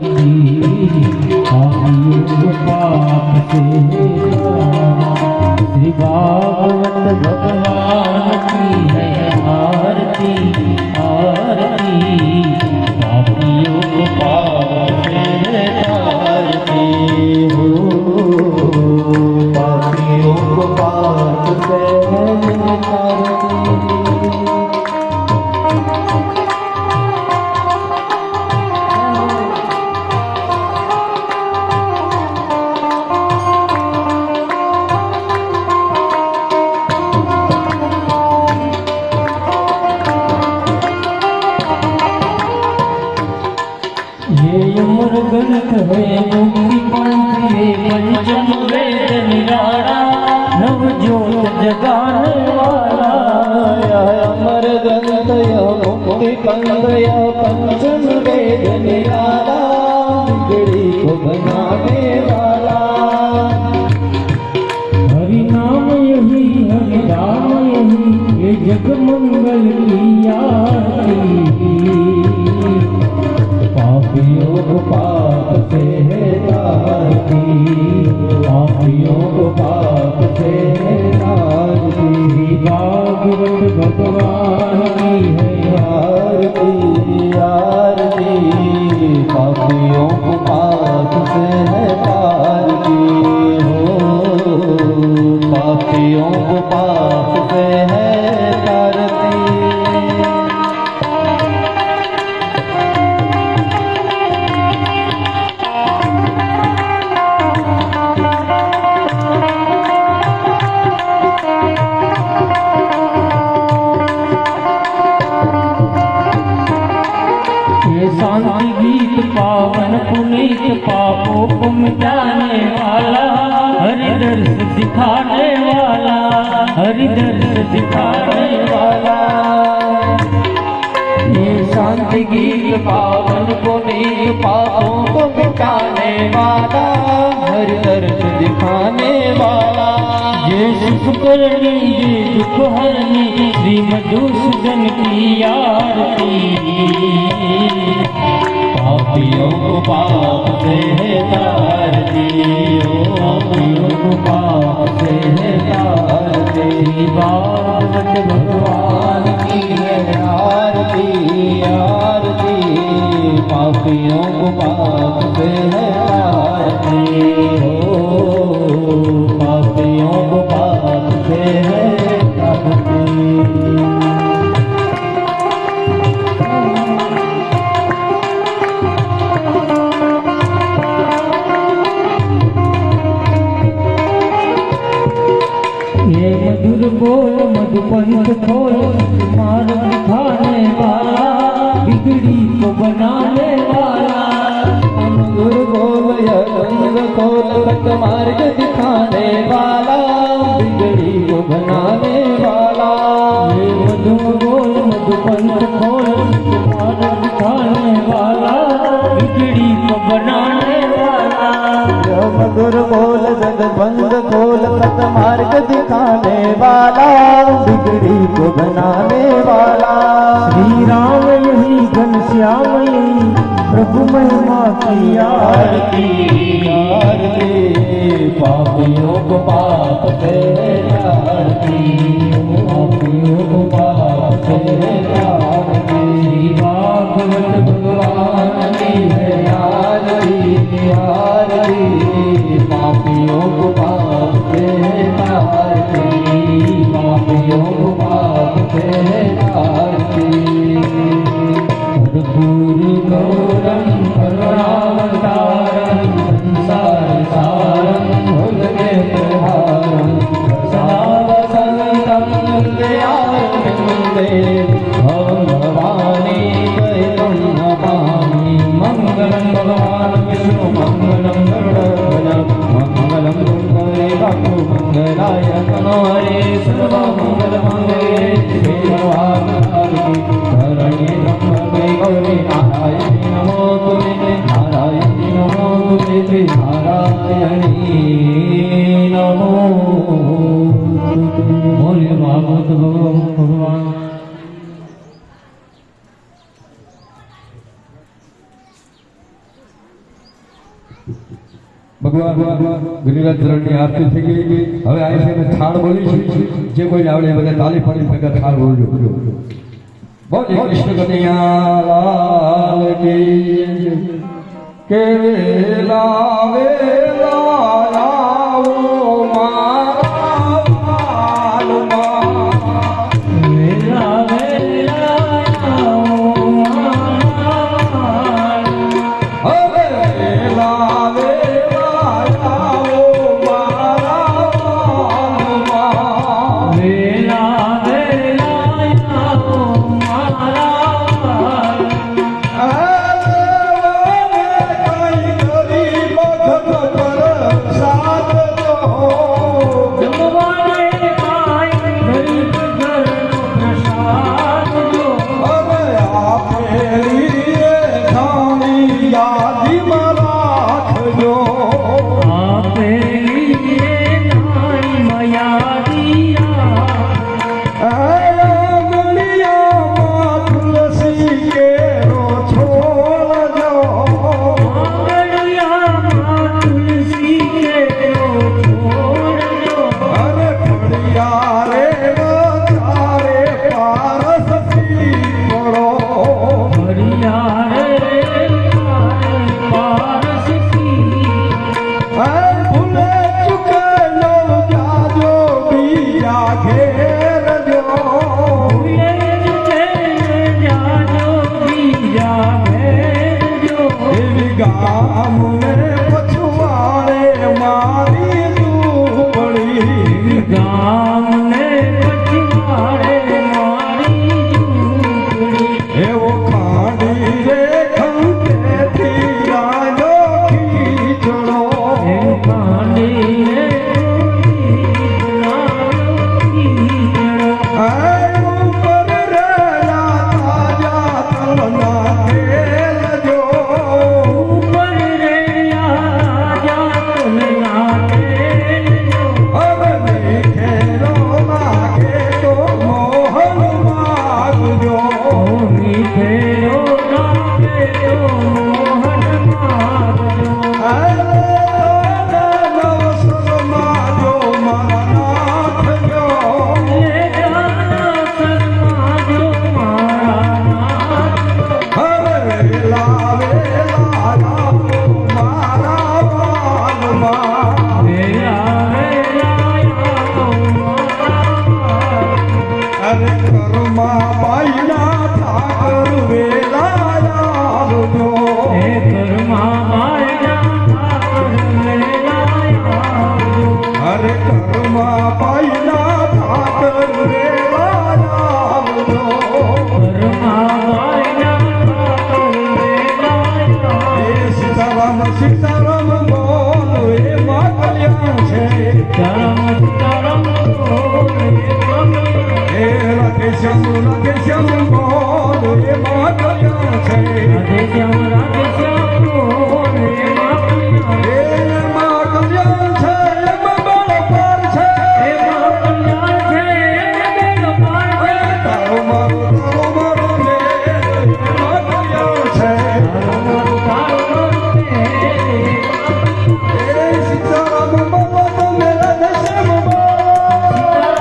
श्री भागवत भगवान की है आरती आरती, पापियों को पाप से तारती हो, पापियों को पाप से तारती। यमुर ग्रंथ है मुक्ति पंथ है पंचम वेद निराला, नव ज्योत जगाने वाला। अमर ग्रंथ मुक्ति पंथ पंचम वेद निराला, बिगड़ी को बनाने वाला। हरि नाम यही हरि नाम यही, ये जग मंगल की आरती। पापियों को पाप से तारती, पापियों को पाप से तारती। भागवत भगवान की है आरती आरती, पापियों को पाप से तारती हो, पापियों को पाप से तारती। शांति गीत पावन पुनीत, पापों को मिटाने वाला, हरि दर्श दिखाने वाला, हरि दर्श दिखाने वाला। ये शांति गीत पावन पुनीत, पापों को मिटाने वाला, हरि दर्श दिखाने वाला। ये सुख करनी ये दुख हरनी, श्री मधुसूदन की आरती। पापियों को पाप से तारती हो, पापियों को पाप से तारती। भागवत भगवान की है आरती आरती, पापियों को पाप से तारती हो, पापियों को पाप से तारती। मधुर बोल मधुपंथ खोल, मार्ग दिखाने वाला, बिगड़ी को बनाने वाला। मधुर बोल रंग खोल, सतमार्ग दिखाने वाला, बिगड़ी को बनाने वाला। मधुर बोल मधुपंथ खोल, मार्ग दिखाने वाला, बिगड़ी को बनाने वाला। मधुर बोल सतबंध खोल, सतमार्ग दिखाने वाला, बिगड़ी को बनाने वाला। श्री राम यही घनश्याम यही, प्रभु महिमा की आरती आरती। पापियों को पाप से तारती, पापियों को पाप से तारती। भागवत भगवान की है आरती आरती, पापियों को पाप से तारती, पापियों को पाप से तारती। कर्पूर गौरम करुणावतारम, संसार सारम भुजगेन्द्रहारं, सदा वसन्तं हृदयारविन्दे, भवानी द्वैतं नमामि। मंगलम भगवान विष्णु मंगलम गरुड़ध्वज, मंगलं गंगे बापू मंगलाय तनोहरे, सर्व मंगल मंगले शिवे सर्वार्थसाधिके, शरण्ये त्र्यंबके गौरी नारायणी नमोस्तुते, नारायणी नमोस्तुते, नारायणी नमोस्तुते। बोलिए भागवत भगवान। ભગવાન ગિરિરાજ ધરણની આરતી થઈ ગઈ. હવે આ છે થાળ બોલી છે. જે કોઈ આવડે બધા તાલી પાડી ભેગા થાળ બોલજો. બોલે કૃષ્ણ કનૈયા લાલ કી કે લાવે લાવો મારા પાલમાં વેલા વેલા આવો મારા હવે લાવે લાવો મારા પાલમાં વેલા વેલા આવો મારા જમવાને કાંઈ ગરીબ ઘરનો પ્રસાદ જો આપેલી એ નાની મયાદિયા આંગણિયામાં તુલસી કેરો છોડજો હરિયારે પારસી ભૂલે ચૂકે જાજો બીજા ભેરજો ગામને પછવાડે મારી ઝૂંપડી એવો ખાંડી રે ખંતેથી રાજો ખીચડો એમ કાંડી રે ઉપર રે આજા તમના તેલજો મીઠેરો નામે તો મોહન મારજો લે જાના શરમાજો મારા નાથ વેલા વેલા આવો મારા અરે કર્મા બાઈના ઠાકર વેલા આવજો હે ઘરમાં માયના ઠાકર વેલા આવજો અરે કર્મા બાઈના ઠાકર વેલા આવજો ઘરમાં માયના ઠાકર વેલા એ સીતારામ બોલો એ માં કલ્યાણ છે સીતારામ બોલે એ રાધે શ્યામ બોલો એ માં કલ્યાણ છે રાધે શ્યામ બોલે એ માં કલ્યાણ છે એમાં બળ પાર છે હે મા કલ્યાણ છે બેનો પાર છે તારો મારો ને એમાં કલ્યાણ છે એ સીતારામ બોલો તો મેરા દશમ બોલો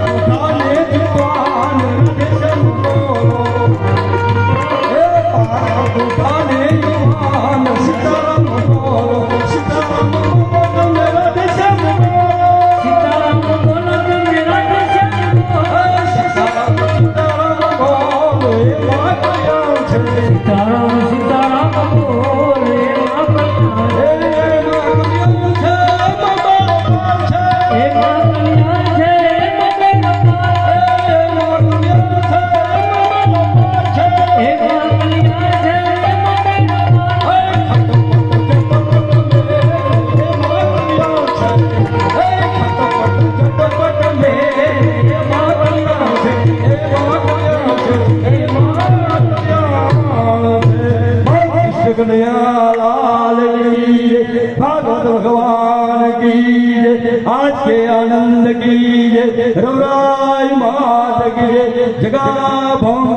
ઉઠાને જુવાન દશમ બોલો એ પાર ઉઠાને જુવાન સીતારામ બોલો તો મેરા દશમ સીતારામ બોલો એ માં કલ્યાણ છે સીતારામ સીતારામ બોલે હે મા કલ્યાણ છે બેનો પાર છે હે મા કલ્યાણ છે બેનો પાર कन्हैयालाल की जय, भागवत भगवान की जय, आज के आनंद की जय, रघुराई मात की जय, जगा भोम